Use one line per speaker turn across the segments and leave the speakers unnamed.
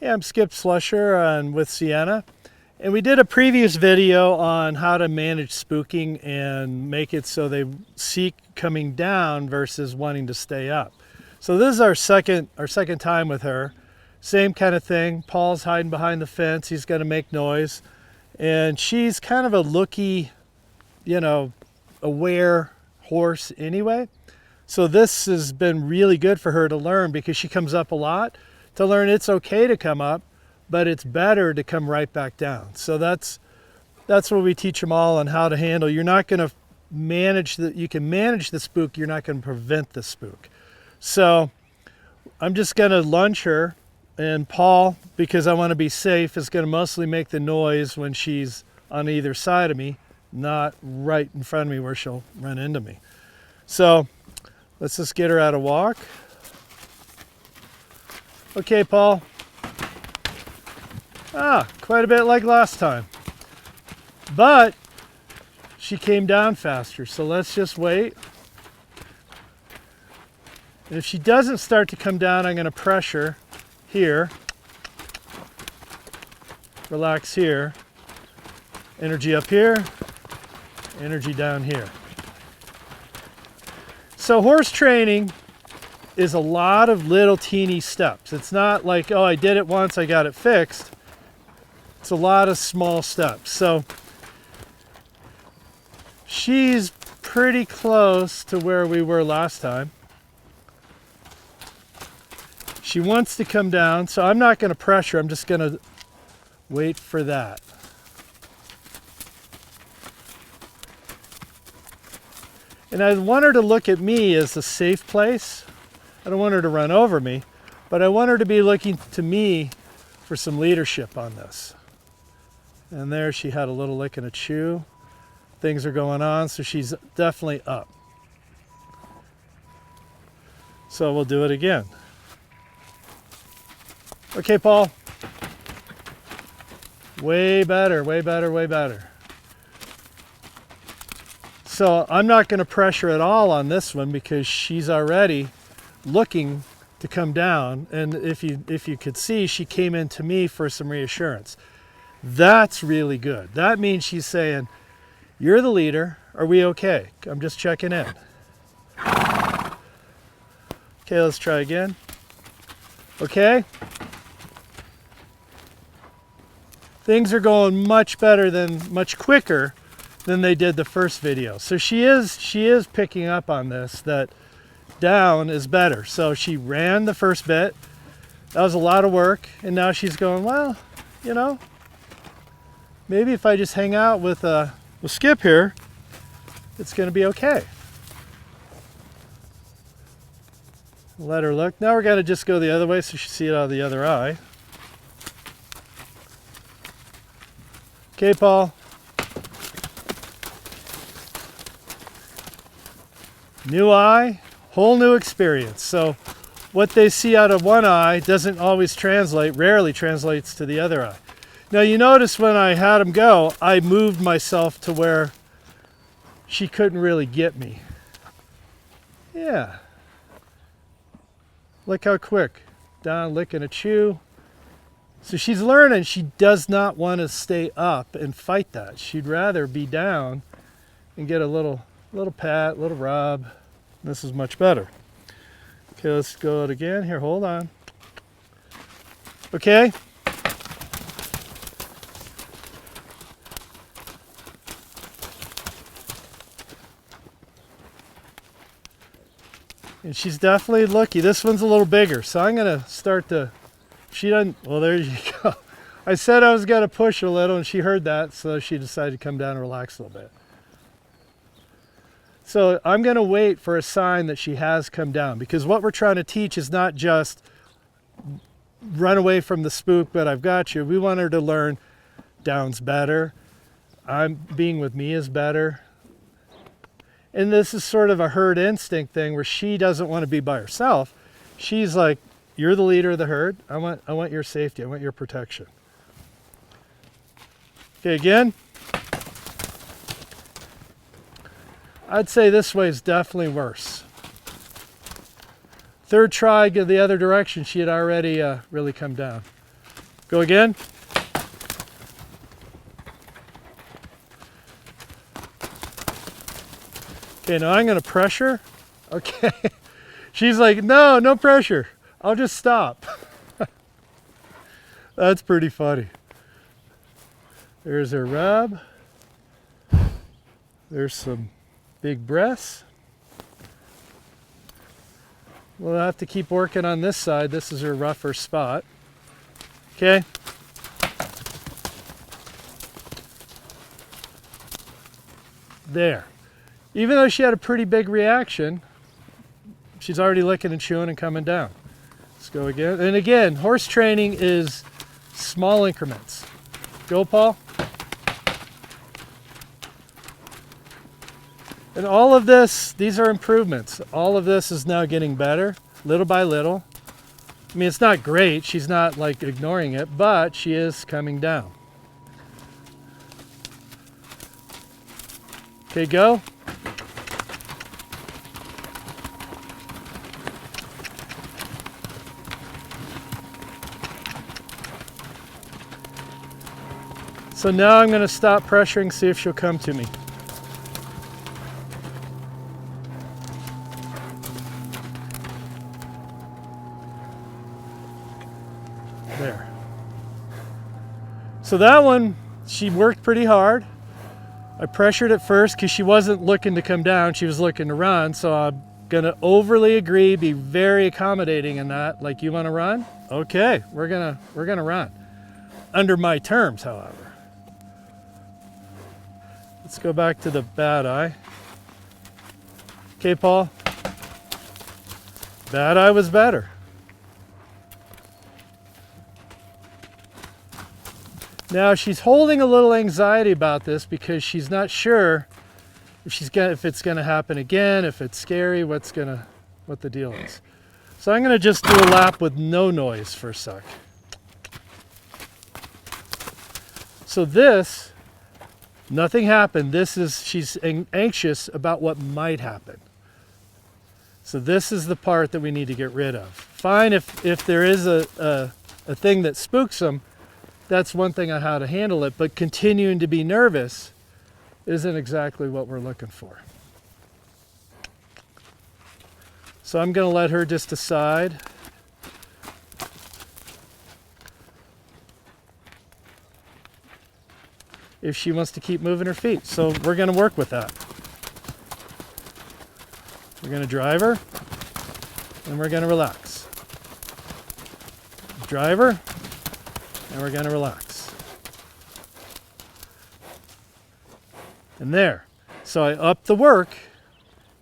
Hey, I'm Skip Slusher and with Sienna, and we did a previous video on how to manage spooking and make it so they seek coming down versus wanting to stay up. So this is our second time with her. Same kind of thing. Paul's hiding behind the fence. He's going to make noise, and she's kind of a looky, aware horse anyway. So this has been really good for her to learn because she comes up a lot. To learn it's okay to come up, but it's better to come right back down. So that's what we teach them all on how to handle. You're not going to you can manage the spook, you're not going to prevent the spook. So I'm just going to lunge her, and Paul, because I want to be safe, is going to mostly make the noise when she's on either side of me, not right in front of me where she'll run into me. So let's just get her out of walk. Okay, Paul. Quite a bit like last time. But she came down faster, so let's just wait. And if she doesn't start to come down, I'm going to pressure here. Relax here. Energy up here. Energy down here. So horse training is a lot of little teeny steps. It's not like, oh, I did it once, I got it fixed. It's a lot of small steps. So she's pretty close to where we were last time. She wants to come down, so I'm not going to pressure. I'm just going to wait for that. And I want her to look at me as a safe place. I don't want her to run over me, but I want her to be looking to me for some leadership on this. And there she had a little lick and a chew. Things are going on, so she's definitely up. So we'll do it again. Okay, Paul. Way better, way better, way better. So I'm not going to pressure at all on this one because she's already looking to come down, and if you could see, she came into me for some reassurance. That's really good. That means she's saying, you're the leader, are we okay? I'm just checking in. Okay, let's try again. Okay. Things are going much quicker than they did the first video. So she is picking up on this, that down is better. So she ran the first bit. That was a lot of work, and now she's going, well, maybe if I just hang out with Skip here, it's going to be okay. Let her look. Now we're going to just go the other way so she see it out of the other eye. Okay, Paul. New eye. Whole new experience. So what they see out of one eye doesn't always translate, rarely translates to the other eye. Now you notice when I had him go, I moved myself to where she couldn't really get me. Yeah. Look how quick. Down, lick and a chew. So she's learning she does not want to stay up and fight that. She'd rather be down and get a little pat, little rub. This is much better. Okay, let's go out again. Here, hold on. Okay. And she's definitely lucky. This one's a little bigger, so I'm going to start to... She doesn't... Well, there you go. I said I was going to push a little, and she heard that, so she decided to come down and relax a little bit. So I'm going to wait for a sign that she has come down, because what we're trying to teach is not just run away from the spook, but I've got you. We want her to learn down's better. Being with me is better. And this is sort of a herd instinct thing where she doesn't want to be by herself. She's like, you're the leader of the herd. I want your safety. I want your protection. Okay, again. I'd say this way is definitely worse. Third try, go the other direction, she had already really come down. Go again. Okay, now I'm going to pressure. Okay. She's like, no, no pressure. I'll just stop. That's pretty funny. There's her rub. There's some big breasts. We'll have to keep working on this side. This is her rougher spot. Okay. There. Even though she had a pretty big reaction, she's already licking and chewing and coming down. Let's go again. And again, horse training is small increments. Go, Paul. And all of this, these are improvements. All of this is now getting better, little by little. I mean, it's not great. She's not like ignoring it, but she is coming down. Okay, go. So now I'm going to stop pressuring, see if she'll come to me. There. So that one, she worked pretty hard. I pressured at first because she wasn't looking to come down, she was looking to run. So I'm gonna overly agree, be very accommodating in that. Like, you want to run? Okay, we're gonna run. Under my terms, however. Let's go back to the bad eye. Okay, Paul. Bad eye was better. Now she's holding a little anxiety about this because she's not sure if it's gonna happen again, if it's scary, what the deal is. So I'm gonna just do a lap with no noise for a sec. So this, nothing happened. She's anxious about what might happen. So this is the part that we need to get rid of. Fine, if there is a thing that spooks them, that's one thing on how to handle it, but continuing to be nervous isn't exactly what we're looking for. So I'm going to let her just decide. If she wants to keep moving her feet. So we're going to work with that. We're going to drive her, and we're going to relax. Drive her, and we're going to relax. And there. So I upped the work,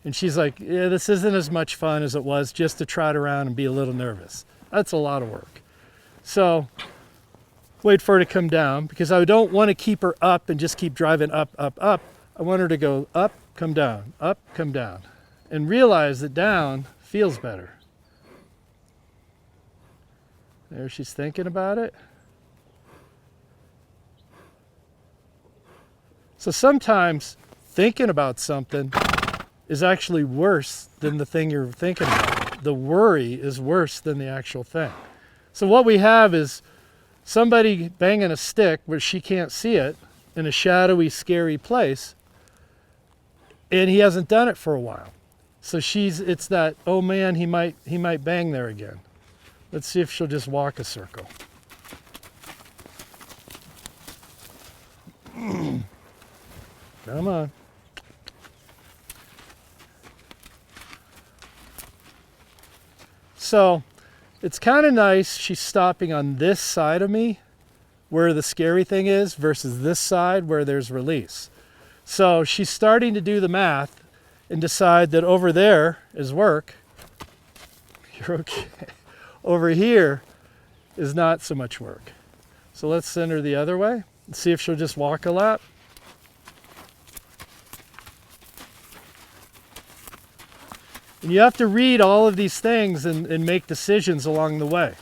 and she's like, yeah, this isn't as much fun as it was just to trot around and be a little nervous. That's a lot of work. So wait for her to come down, because I don't want to keep her up and just keep driving up, up, up. I want her to go up, come down, and realize that down feels better. There, she's thinking about it. So sometimes thinking about something is actually worse than the thing you're thinking about. The worry is worse than the actual thing. So what we have is somebody banging a stick where she can't see it in a shadowy, scary place, and he hasn't done it for a while. So it's that, oh man, he might bang there again. Let's see if she'll just walk a circle. Come on. So it's kind of nice she's stopping on this side of me where the scary thing is versus this side where there's release. So she's starting to do the math and decide that over there is work. You're okay. Over here is not so much work. So let's send her the other way and see if she'll just walk a lap. And you have to read all of these things and make decisions along the way.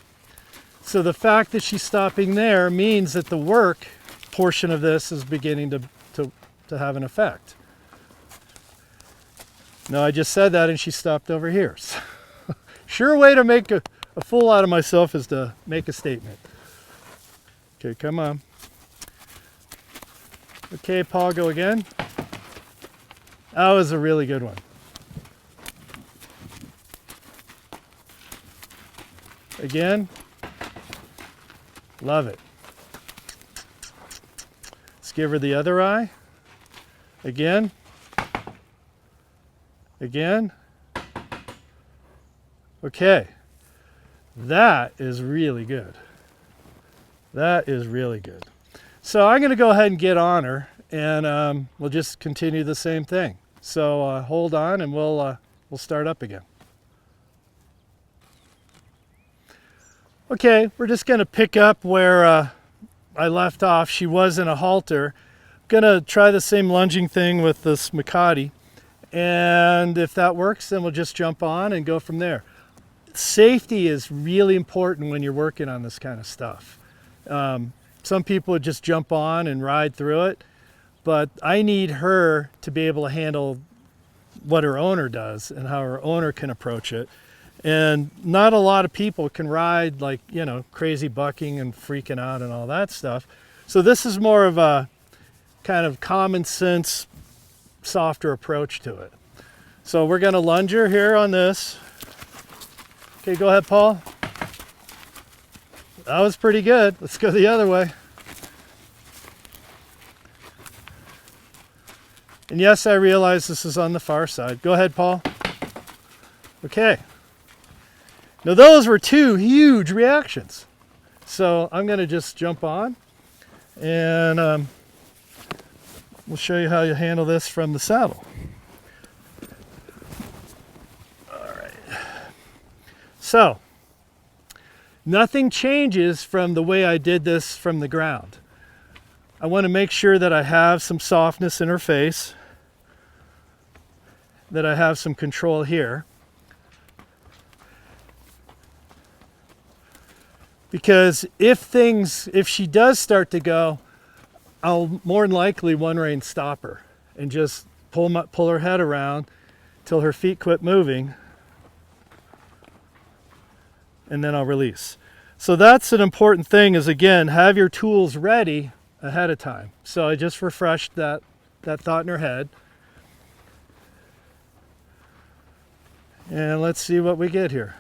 So the fact that she's stopping there means that the work portion of this is beginning to have an effect. No, I just said that and she stopped over here. So, sure way to make a fool out of myself is to make a statement. Okay, come on. Okay, Paul, go again. That was a really good one. Again. Love it. Let's give her the other eye. Again. Again. Okay. That is really good. That is really good. So I'm going to go ahead and get on her, and we'll just continue the same thing. So hold on, and we'll start up again. Okay, we're just going to pick up where I left off. She was in a halter. Going to try the same lunging thing with this Makati, and if that works, then we'll just jump on and go from there. Safety is really important when you're working on this kind of stuff. Some people would just jump on and ride through it, but I need her to be able to handle what her owner does and how her owner can approach it. And not a lot of people can ride like, you know, crazy bucking and freaking out and all that stuff. So this is more of a kind of common sense, softer approach to it. So we're going to lunge her here on this. Okay, go ahead, Paul. That was pretty good. Let's go the other way. And yes, I realize this is on the far side. Go ahead, Paul. Okay. Now those were two huge reactions. So I'm going to just jump on, and we'll show you how you handle this from the saddle. All right. So nothing changes from the way I did this from the ground. I want to make sure that I have some softness in her face, that I have some control here. Because if she does start to go, I'll more than likely one rein stop her and just pull her head around till her feet quit moving, and then I'll release. So that's an important thing, is again, have your tools ready ahead of time. So I just refreshed that thought in her head. And let's see what we get here.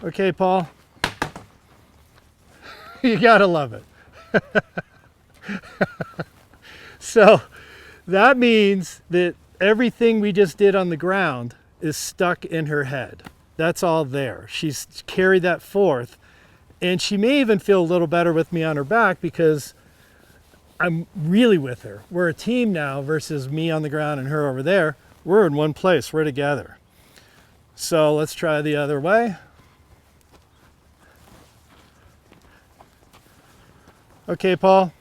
Okay, Paul. You gotta love it. So that means that everything we just did on the ground is stuck in her head. That's all there. She's carried that forth, and she may even feel a little better with me on her back because I'm really with her. We're a team now versus me on the ground and her over there. We're in one place. We're together. So let's try the other way. Okay, Paul.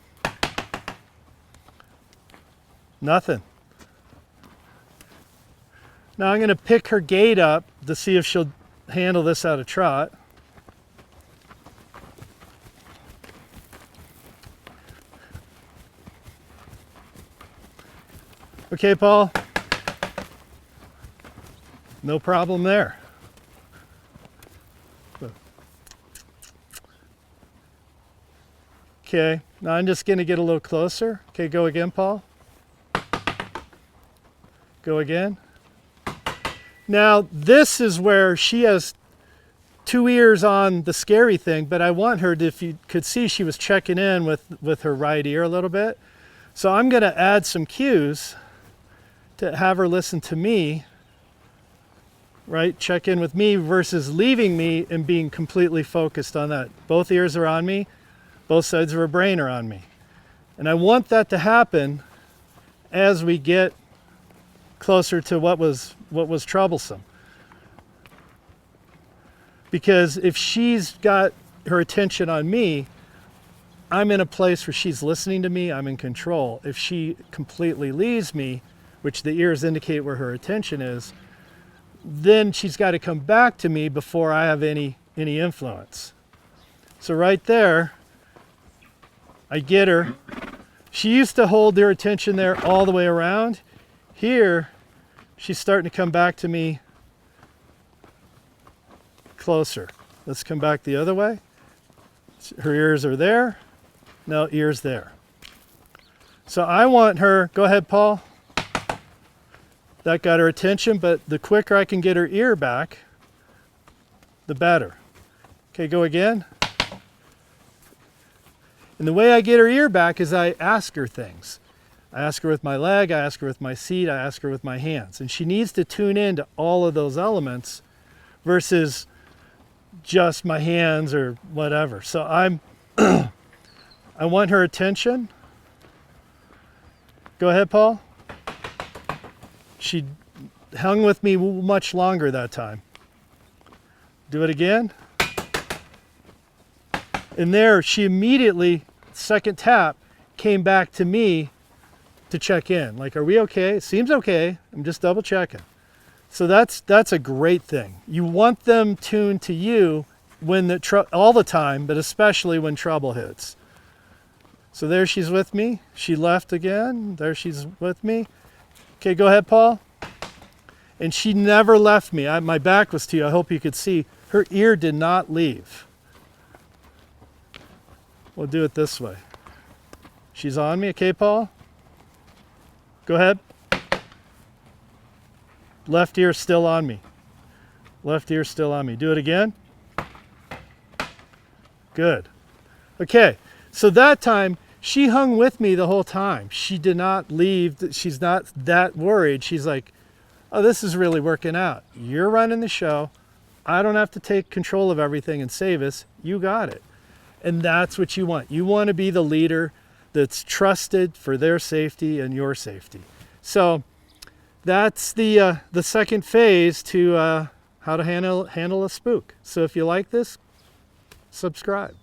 Nothing. Now I'm going to pick her gait up to see if she'll handle this out of trot. Okay, Paul. No problem there. Okay, now I'm just going to get a little closer. Okay, go again, Paul. Go again. Now, this is where she has two ears on the scary thing, but I want her to, if you could see, she was checking in with her right ear a little bit. So I'm going to add some cues to have her listen to me, right? Check in with me versus leaving me and being completely focused on that. Both ears are on me. Both sides of her brain are on me. And I want that to happen as we get closer to what was troublesome. Because if she's got her attention on me, I'm in a place where she's listening to me, I'm in control. If she completely leaves me, which the ears indicate where her attention is, then she's got to come back to me before I have any influence. So right there, I get her. She used to hold her attention there all the way around. Here, she's starting to come back to me closer. Let's come back the other way. Her ears are there. No, ear's there. So I want her, go ahead, Paul. That got her attention, but the quicker I can get her ear back, the better. Okay, go again. And the way I get her ear back is I ask her things. I ask her with my leg, I ask her with my seat, I ask her with my hands. And she needs to tune into all of those elements versus just my hands or whatever. So I want her attention. Go ahead, Paul. She hung with me much longer that time. Do it again. And there, she immediately, second tap, came back to me to check in. Like, are we okay? It seems okay. I'm just double checking. So that's a great thing. You want them tuned to you when all the time, but especially when trouble hits. So there she's with me. She left again. There she's with me. Okay, go ahead, Paul. And she never left me. My back was to you. I hope you could see. Her ear did not leave. We'll do it this way. She's on me. Okay, Paul? Go ahead. Left ear still on me. Left ear still on me. Do it again. Good. Okay, so that time, she hung with me the whole time. She did not leave. She's not that worried. She's like, oh, this is really working out. You're running the show. I don't have to take control of everything and save us. You got it. And that's what you want. You want to be the leader that's trusted for their safety and your safety. So that's the second phase to how to handle a spook. So if you like this, subscribe.